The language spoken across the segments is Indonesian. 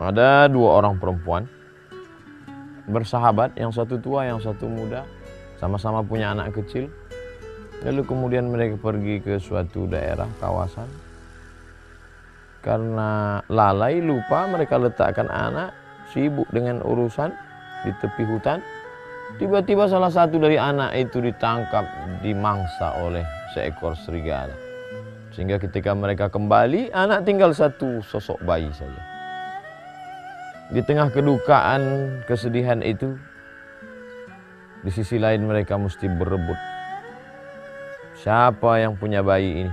Ada dua orang perempuan bersahabat, yang satu tua, yang satu muda, sama-sama punya anak kecil. Lalu kemudian mereka pergi ke suatu daerah, kawasan. Karena lalai, lupa, mereka letakkan anak, sibuk dengan urusan di tepi hutan. Tiba-tiba salah satu dari anak itu ditangkap, dimangsa oleh seekor serigala. Sehingga ketika mereka kembali, anak tinggal satu sosok bayi saja. Di tengah kedukaan, kesedihan itu, di sisi lain mereka mesti berebut. Siapa yang punya bayi ini?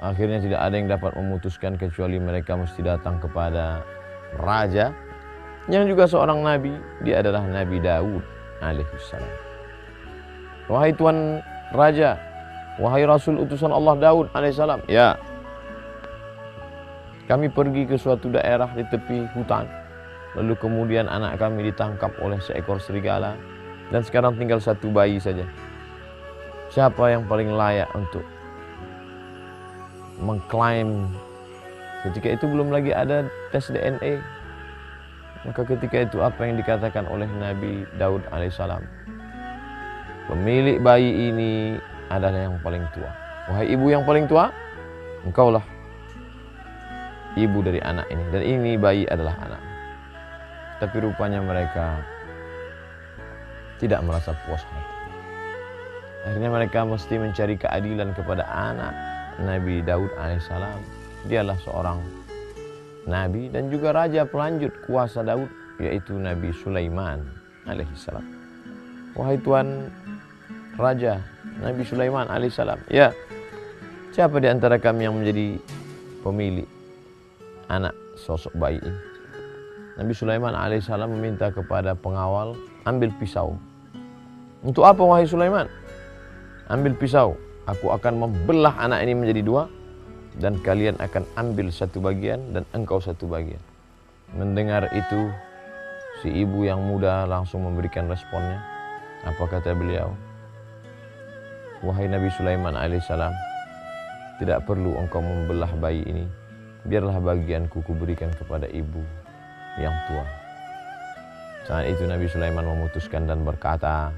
Akhirnya tidak ada yang dapat memutuskan kecuali mereka mesti datang kepada raja yang juga seorang nabi. Dia adalah Nabi Daud alaihissalam. Wahai Tuan Raja, wahai Rasul utusan Allah Daud alaihissalam, ya, kami pergi ke suatu daerah di tepi hutan. Lalu kemudian anak kami ditangkap oleh seekor serigala. Dan sekarang tinggal satu bayi saja. Siapa yang paling layak untuk mengklaim? Ketika itu belum lagi ada tes DNA. Maka ketika itu apa yang dikatakan oleh Nabi Daud alaihissalam? Pemilik bayi ini adalah yang paling tua. Wahai ibu yang paling tua, engkaulah ibu dari anak ini, dan ini bayi adalah anak. Tapi rupanya mereka tidak merasa puas hati. Akhirnya mereka mesti mencari keadilan kepada anak Nabi Daud alaihissalam. Dialah seorang nabi dan juga raja pelanjut kuasa Daud, yaitu Nabi Sulaiman alaihissalam. Wahai Tuan Raja, Nabi Sulaiman alaihissalam, ya, siapa di antara kami yang menjadi pemilik anak sosok bayi ini? Nabi Sulaiman alaihissalam meminta kepada pengawal, ambil pisau. Untuk apa wahai Sulaiman? Ambil pisau, aku akan membelah anak ini menjadi dua, dan kalian akan ambil satu bagian dan engkau satu bagian. Mendengar itu, si ibu yang muda langsung memberikan responnya. Apa kata beliau? Wahai Nabi Sulaiman alaihissalam, tidak perlu engkau membelah bayi ini. Biarlah bagianku kuberikan kepada ibu yang tua. Saat itu Nabi Sulaiman memutuskan dan berkata,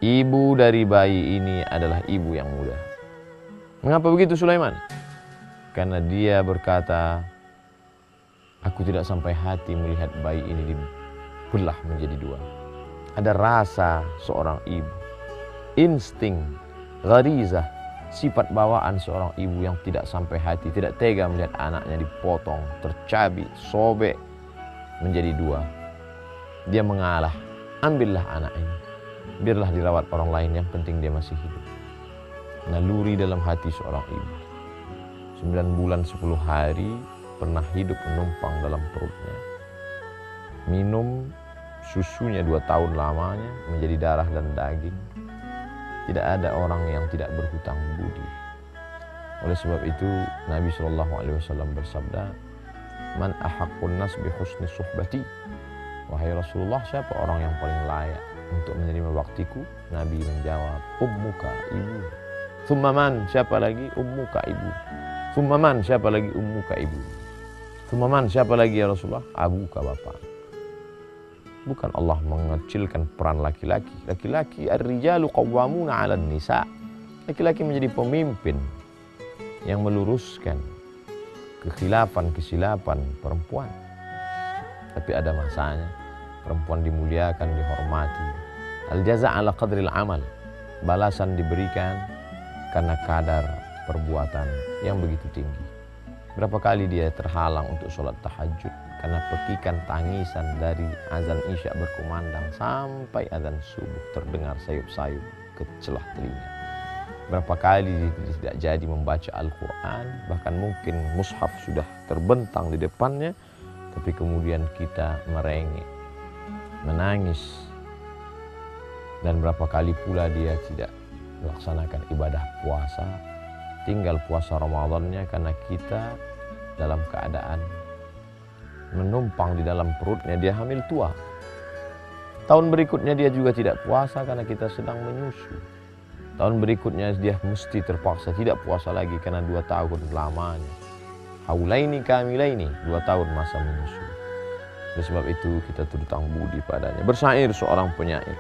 ibu dari bayi ini adalah ibu yang muda. Mengapa begitu Sulaiman? Karena dia berkata, aku tidak sampai hati melihat bayi ini dibelah menjadi dua. Ada rasa seorang ibu, insting, gharizah, sifat bawaan seorang ibu yang tidak sampai hati, tidak tega melihat anaknya dipotong, tercabik, sobek menjadi dua. Dia mengalah, ambillah anak ini, biarlah dirawat orang lain, yang penting dia masih hidup. Naluri dalam hati seorang ibu. 9 bulan 10 hari pernah hidup menumpang dalam perutnya. Minum susunya 2 tahun lamanya menjadi darah dan daging. Tidak ada orang yang tidak berhutang budi. Oleh sebab itu Nabi SAW bersabda, man ahaqqun nas bi husni suhbati. Wahai Rasulullah, siapa orang yang paling layak untuk menerima baktiku? Nabi menjawab, ummuka, ibu. Thumma man, siapa lagi? Ummuka, ibu. Thumma man, siapa lagi? Ummuka, ibu. Thumma man, siapa lagi ya Rasulullah? Abuka, bapak. Bukan Allah mengecilkan peran laki-laki. Laki-laki, ar-rijalu qawwamuna 'alan nisa. Laki-laki menjadi pemimpin yang meluruskan kesilapan perempuan. Tapi ada masanya. Perempuan dimuliakan, dihormati. Al-jaza' ala qadril amal. Balasan diberikan karena kadar perbuatan yang begitu tinggi. Berapa kali dia terhalang untuk sholat tahajud karena pekikan tangisan dari azan isya berkumandang sampai azan subuh terdengar sayup-sayup ke celah telinga. Berapa kali dia tidak jadi membaca Al-Quran, bahkan mungkin mushaf sudah terbentang di depannya, tapi kemudian kita merengek, menangis. Dan berapa kali pula dia tidak melaksanakan ibadah puasa, tinggal puasa Ramadannya karena kita dalam keadaan menumpang di dalam perutnya, dia hamil tua. Tahun berikutnya dia juga tidak puasa karena kita sedang menyusu. Tahun berikutnya dia mesti terpaksa tidak puasa lagi karena 2 tahun lamanya haulaini kamilaini, 2 tahun masa menyusui. Oleh sebab itu kita terutang budi padanya. Bersair seorang penyair,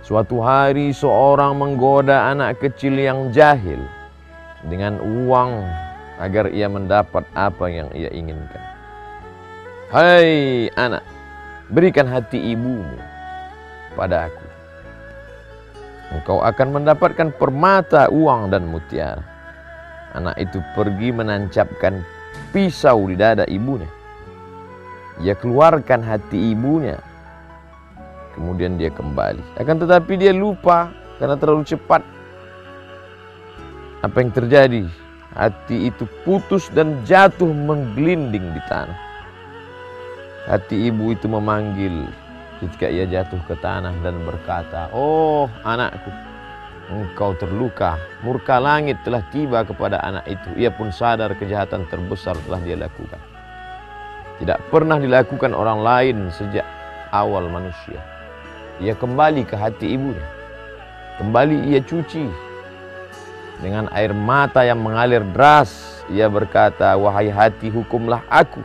suatu hari seorang menggoda anak kecil yang jahil dengan uang agar ia mendapat apa yang ia inginkan. Hai anak, berikan hati ibumu pada aku. Engkau akan mendapatkan permata, uang dan mutiara. Anak itu pergi menancapkan pisau di dada ibunya. Ia keluarkan hati ibunya. Kemudian dia kembali. Akan tetapi dia lupa karena terlalu cepat. Apa yang terjadi? Hati itu putus dan jatuh menggelinding di tanah. Hati ibu itu memanggil ketika ia jatuh ke tanah dan berkata, "Oh anakku, engkau terluka. Murka langit telah tiba kepada anak itu. Ia pun sadar kejahatan terbesar telah dia lakukan. Tidak pernah dilakukan orang lain sejak awal manusia." Ia kembali ke hati ibunya. Kembali ia cuci dengan air mata yang mengalir deras. Ia berkata, "Wahai hati, hukumlah aku.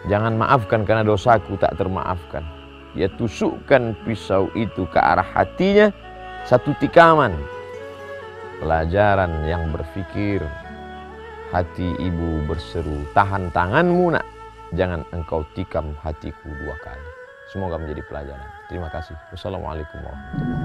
Jangan maafkan karena dosaku tak termaafkan." Ia tusukkan pisau itu ke arah hatinya, satu tikaman. Pelajaran yang berpikir. Hati ibu berseru, "Tahan tanganmu nak, jangan engkau tikam hatiku 2 kali." Semoga menjadi pelajaran. Terima kasih. Wassalamualaikum warahmatullahi wabarakatuh.